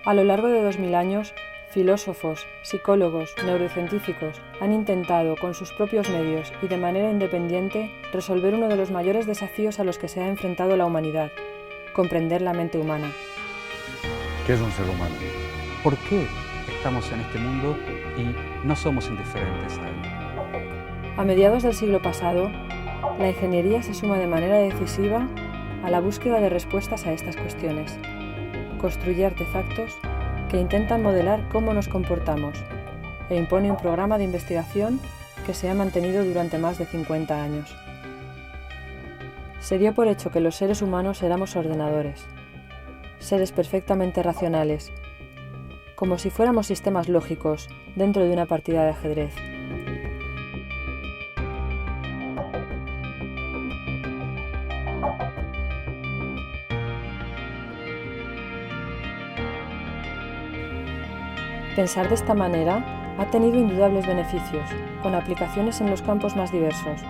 A lo largo de 2000 años, filósofos, psicólogos, neurocientíficos han intentado, con sus propios medios y de manera independiente, resolver uno de los mayores desafíos a los que se ha enfrentado la humanidad: comprender la mente humana. ¿Qué es un ser humano? ¿Por qué estamos en este mundo y no somos indiferentes a él? A mediados del siglo pasado, la ingeniería se suma de manera decisiva a la búsqueda de respuestas a estas cuestiones. Construye artefactos que intentan modelar cómo nos comportamos e impone un programa de investigación que se ha mantenido durante más de 50 años. Se dio por hecho que los seres humanos éramos ordenadores, seres perfectamente racionales, como si fuéramos sistemas lógicos dentro de una partida de ajedrez. Pensar de esta manera ha tenido indudables beneficios, con aplicaciones en los campos más diversos.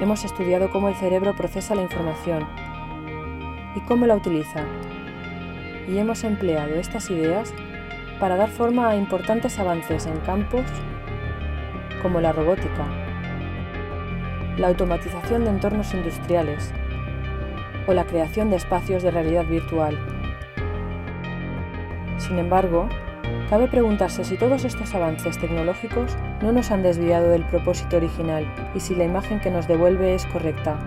Hemos estudiado cómo el cerebro procesa la información y cómo la utiliza, y hemos empleado estas ideas para dar forma a importantes avances en campos como la robótica, la automatización de entornos industriales o la creación de espacios de realidad virtual. Sin embargo, cabe preguntarse si todos estos avances tecnológicos no nos han desviado del propósito original y si la imagen que nos devuelve es correcta.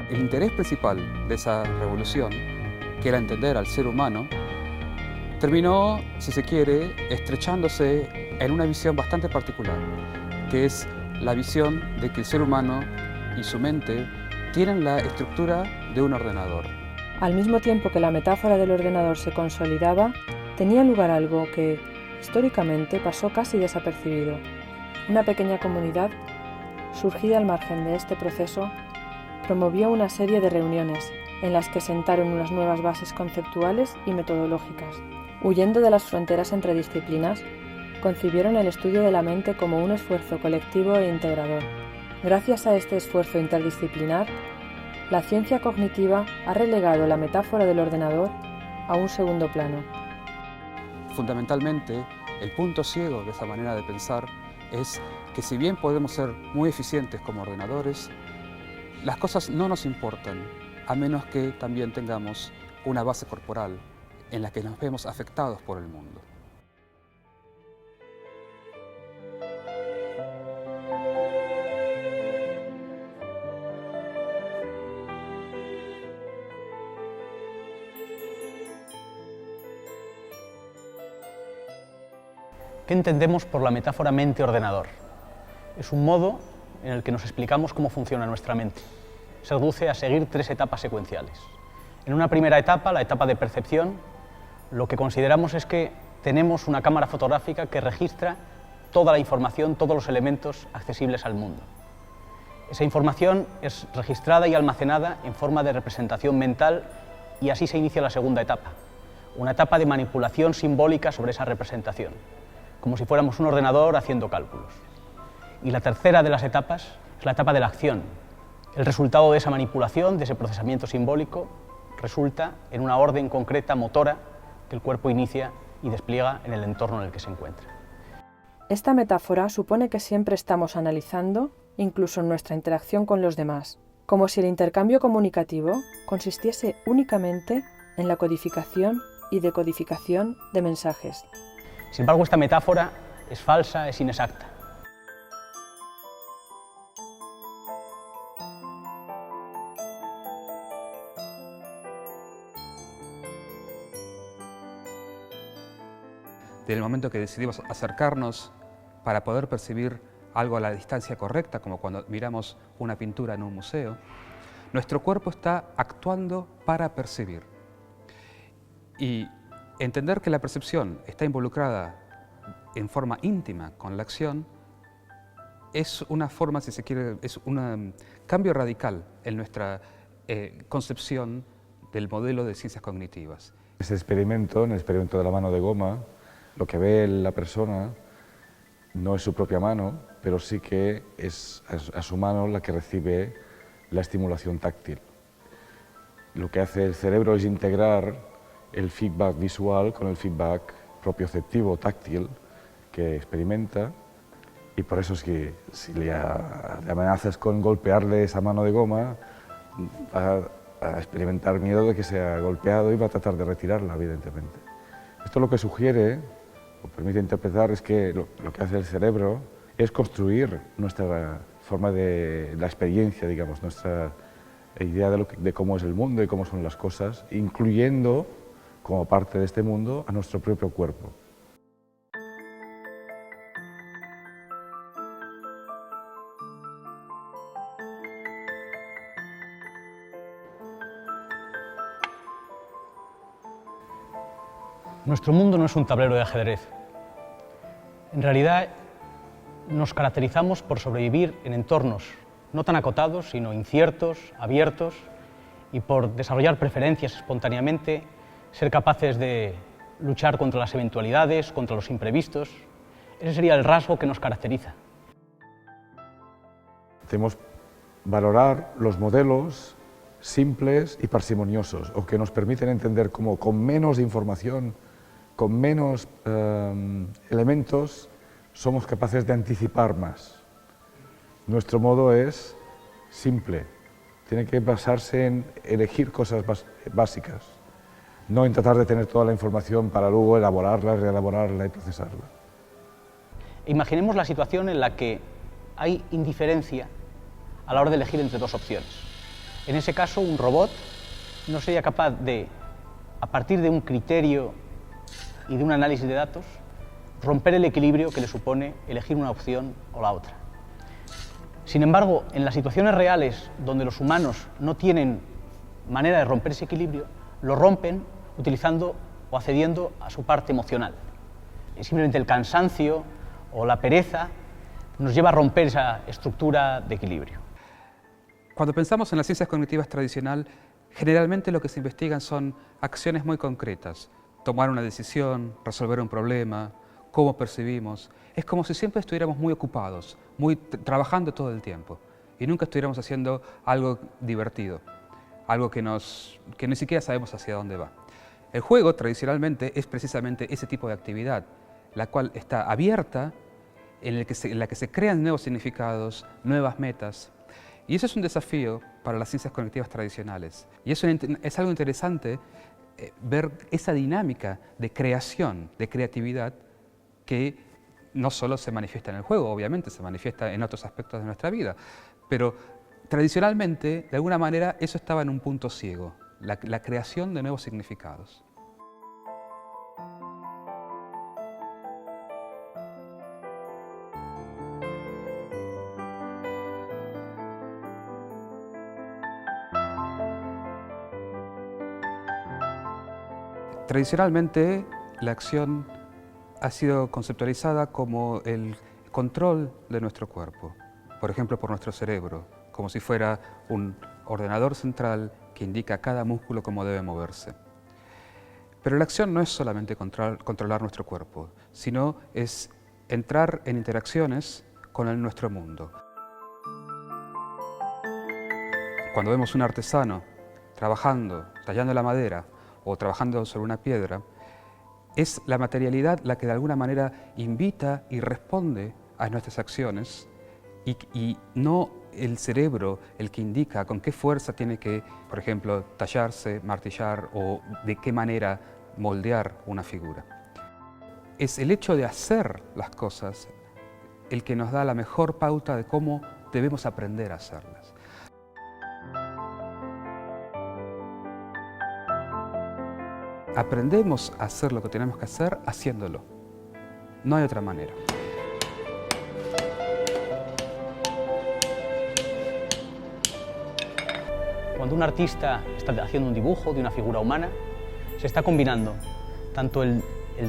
El interés principal de esa revolución, que era entender al ser humano, terminó, si se quiere, estrechándose en una visión bastante particular, que es la visión de que el ser humano y su mente tienen la estructura de un ordenador. Al mismo tiempo que la metáfora del ordenador se consolidaba, tenía lugar algo que, históricamente, pasó casi desapercibido. Una pequeña comunidad, surgida al margen de este proceso, promovió una serie de reuniones en las que sentaron unas nuevas bases conceptuales y metodológicas. Huyendo de las fronteras entre disciplinas, concibieron el estudio de la mente como un esfuerzo colectivo e integrador. Gracias a este esfuerzo interdisciplinar, la ciencia cognitiva ha relegado la metáfora del ordenador a un segundo plano. Fundamentalmente, el punto ciego de esa manera de pensar es que si bien podemos ser muy eficientes como ordenadores, las cosas no nos importan, a menos que también tengamos una base corporal en la que nos vemos afectados por el mundo. ¿Qué entendemos por la metáfora mente-ordenador? Es un modo en el que nos explicamos cómo funciona nuestra mente. Se reduce a seguir 3 etapas secuenciales. En una primera etapa, la etapa de percepción, lo que consideramos es que tenemos una cámara fotográfica que registra toda la información, todos los elementos accesibles al mundo. Esa información es registrada y almacenada en forma de representación mental y así se inicia la segunda etapa, una etapa de manipulación simbólica sobre esa representación, como si fuéramos un ordenador haciendo cálculos. Y la tercera de las etapas es la etapa de la acción. El resultado de esa manipulación, de ese procesamiento simbólico, resulta en una orden concreta motora que el cuerpo inicia y despliega en el entorno en el que se encuentra. Esta metáfora supone que siempre estamos analizando, incluso en nuestra interacción con los demás, como si el intercambio comunicativo consistiese únicamente en la codificación y decodificación de mensajes. Sin embargo, esta metáfora es falsa, es inexacta. Desde el momento que decidimos acercarnos para poder percibir algo a la distancia correcta, como cuando miramos una pintura en un museo, nuestro cuerpo está actuando para percibir. Y entender que la percepción está involucrada en forma íntima con la acción es una forma, si se quiere, es un cambio radical en nuestra concepción del modelo de ciencias cognitivas. Este experimento, en el experimento de la mano de goma, lo que ve la persona no es su propia mano, pero sí que es a su mano la que recibe la estimulación táctil. Lo que hace el cerebro es integrar el feedback visual con el feedback propioceptivo, táctil, que experimenta, y por eso es que si le amenazas con golpearle esa mano de goma, va a experimentar miedo de que sea golpeado y va a tratar de retirarla, evidentemente. Esto lo que sugiere, o permite interpretar, es que lo que hace el cerebro es construir nuestra forma de la experiencia, digamos, nuestra idea de cómo es el mundo y cómo son las cosas, incluyendo como parte de este mundo a nuestro propio cuerpo. Nuestro mundo no es un tablero de ajedrez. En realidad, nos caracterizamos por sobrevivir en entornos no tan acotados, sino inciertos, abiertos, y por desarrollar preferencias espontáneamente, ser capaces de luchar contra las eventualidades, contra los imprevistos. Ese sería el rasgo que nos caracteriza. Debemos valorar los modelos simples y parsimoniosos, o que nos permiten entender cómo con menos información, con menos elementos, somos capaces de anticipar más. Nuestro modo es simple, tiene que basarse en elegir cosas básicas, no en tratar de tener toda la información para luego elaborarla, reelaborarla y procesarla. Imaginemos la situación en la que hay indiferencia a la hora de elegir entre dos opciones. En ese caso, un robot no sería capaz de, a partir de un criterio y de un análisis de datos, romper el equilibrio que le supone elegir una opción o la otra. Sin embargo, en las situaciones reales donde los humanos no tienen manera de romper ese equilibrio, lo rompen utilizando o accediendo a su parte emocional. Simplemente el cansancio o la pereza nos lleva a romper esa estructura de equilibrio. Cuando pensamos en las ciencias cognitivas tradicionales, generalmente lo que se investigan son acciones muy concretas. Tomar una decisión, resolver un problema, cómo percibimos. Es como si siempre estuviéramos muy ocupados, trabajando todo el tiempo, y nunca estuviéramos haciendo algo divertido, algo que ni siquiera sabemos hacia dónde va. El juego, tradicionalmente, es precisamente ese tipo de actividad, la cual está abierta, en la que se crean nuevos significados, nuevas metas. Y eso es un desafío para las ciencias cognitivas tradicionales. Y eso es algo interesante, ver esa dinámica de creación, de creatividad, que no solo se manifiesta en el juego, obviamente, se manifiesta en otros aspectos de nuestra vida, pero tradicionalmente, de alguna manera, eso estaba en un punto ciego, la creación de nuevos significados. Tradicionalmente, la acción ha sido conceptualizada como el control de nuestro cuerpo, por ejemplo, por nuestro cerebro, como si fuera un ordenador central que indica a cada músculo cómo debe moverse. Pero la acción no es solamente controlar nuestro cuerpo, sino es entrar en interacciones con nuestro mundo. Cuando vemos un artesano trabajando, tallando la madera o trabajando sobre una piedra, es la materialidad la que de alguna manera invita y responde a nuestras acciones y no el cerebro el que indica con qué fuerza tiene que, por ejemplo, tallarse, martillar o de qué manera moldear una figura. Es el hecho de hacer las cosas el que nos da la mejor pauta de cómo debemos aprender a hacerlas. Aprendemos a hacer lo que tenemos que hacer haciéndolo. No hay otra manera. Cuando un artista está haciendo un dibujo de una figura humana, se está combinando tanto el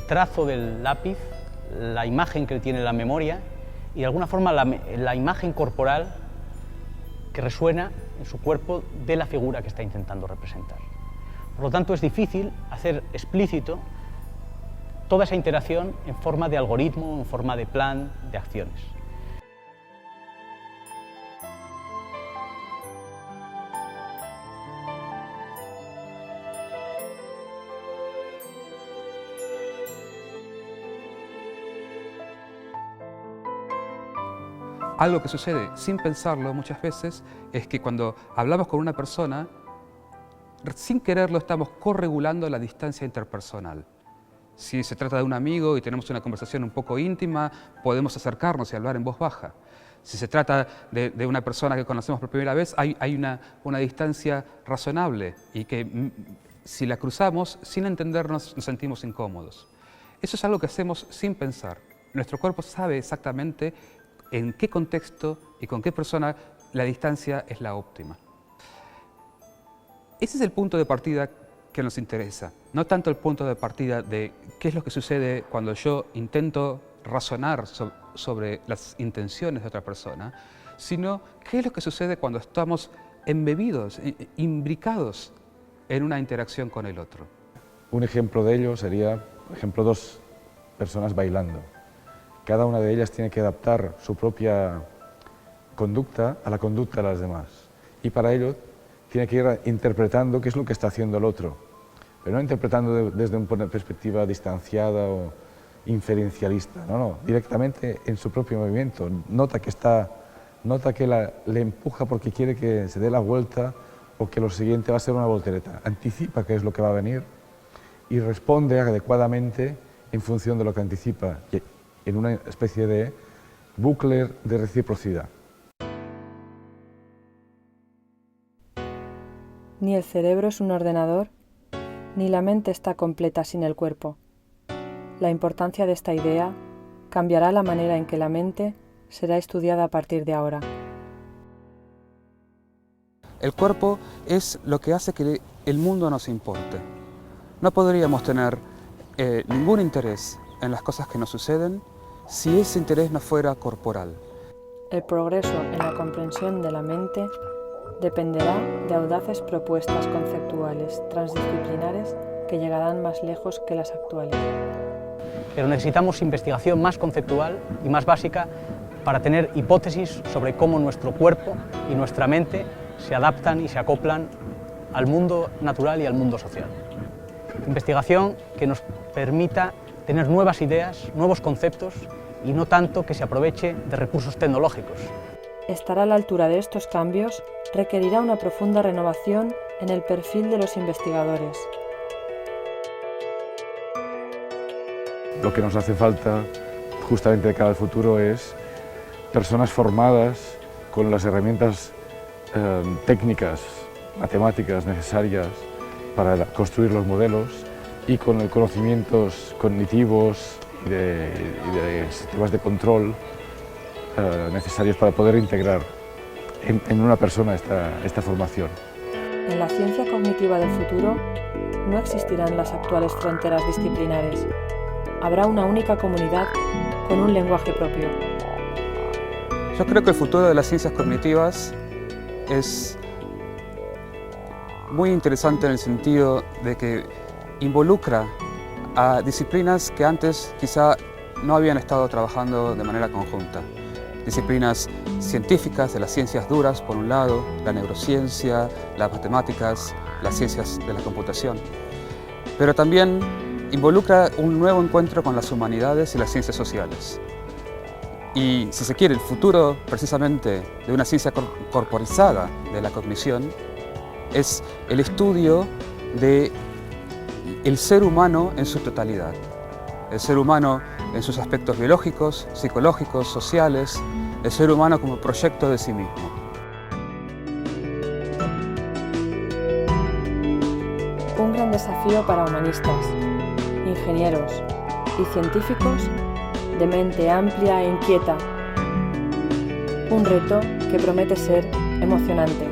trazo del lápiz, la imagen que él tiene en la memoria y de alguna forma la imagen corporal que resuena en su cuerpo de la figura que está intentando representar. Por lo tanto, es difícil hacer explícito toda esa interacción en forma de algoritmo, en forma de plan de acciones. Algo que sucede sin pensarlo muchas veces es que cuando hablamos con una persona, sin quererlo estamos corregulando la distancia interpersonal. Si se trata de un amigo y tenemos una conversación un poco íntima, podemos acercarnos y hablar en voz baja. Si se trata de una persona que conocemos por primera vez, hay una distancia razonable y que si la cruzamos, sin entendernos, nos sentimos incómodos. Eso es algo que hacemos sin pensar. Nuestro cuerpo sabe exactamente en qué contexto y con qué persona la distancia es la óptima. Ese es el punto de partida que nos interesa, no tanto el punto de partida de qué es lo que sucede cuando yo intento razonar sobre las intenciones de otra persona, sino qué es lo que sucede cuando estamos embebidos, imbricados en una interacción con el otro. Un ejemplo de ello sería, por ejemplo, dos personas bailando. Cada una de ellas tiene que adaptar su propia conducta a la conducta de las demás. Y para ello tiene que ir interpretando qué es lo que está haciendo el otro. Pero no interpretando desde una perspectiva distanciada o inferencialista, no, directamente en su propio movimiento. Nota que le empuja porque quiere que se dé la vuelta o que lo siguiente va a ser una voltereta. Anticipa qué es lo que va a venir y responde adecuadamente en función de lo que anticipa, en una especie de bucle de reciprocidad. Ni el cerebro es un ordenador, ni la mente está completa sin el cuerpo. La importancia de esta idea cambiará la manera en que la mente será estudiada a partir de ahora. El cuerpo es lo que hace que el mundo nos importe. No podríamos tener ningún interés en las cosas que nos suceden si ese interés no fuera corporal. El progreso en la comprensión de la mente dependerá de audaces propuestas conceptuales transdisciplinares que llegarán más lejos que las actuales. Pero necesitamos investigación más conceptual y más básica para tener hipótesis sobre cómo nuestro cuerpo y nuestra mente se adaptan y se acoplan al mundo natural y al mundo social. Investigación que nos permita tener nuevas ideas, nuevos conceptos y no tanto que se aproveche de recursos tecnológicos. Estar a la altura de estos cambios requerirá una profunda renovación en el perfil de los investigadores. Lo que nos hace falta justamente de cara al futuro es personas formadas con las herramientas técnicas, matemáticas necesarias para construir los modelos y con los conocimientos cognitivos y de sistemas de control necesarios para poder integrar en una persona esta formación. En la ciencia cognitiva del futuro no existirán las actuales fronteras disciplinares. Habrá una única comunidad con un lenguaje propio. Yo creo que el futuro de las ciencias cognitivas es muy interesante en el sentido de que involucra a disciplinas que antes quizá no habían estado trabajando de manera conjunta. Disciplinas científicas, de las ciencias duras, por un lado, la neurociencia, las matemáticas, las ciencias de la computación. Pero también involucra un nuevo encuentro con las humanidades y las ciencias sociales. Y, si se quiere, el futuro, precisamente, de una ciencia corporizada de la cognición es el estudio del ser humano en su totalidad. El ser humano en sus aspectos biológicos, psicológicos, sociales, el ser humano como proyecto de sí mismo. Un gran desafío para humanistas, ingenieros y científicos de mente amplia e inquieta. Un reto que promete ser emocionante.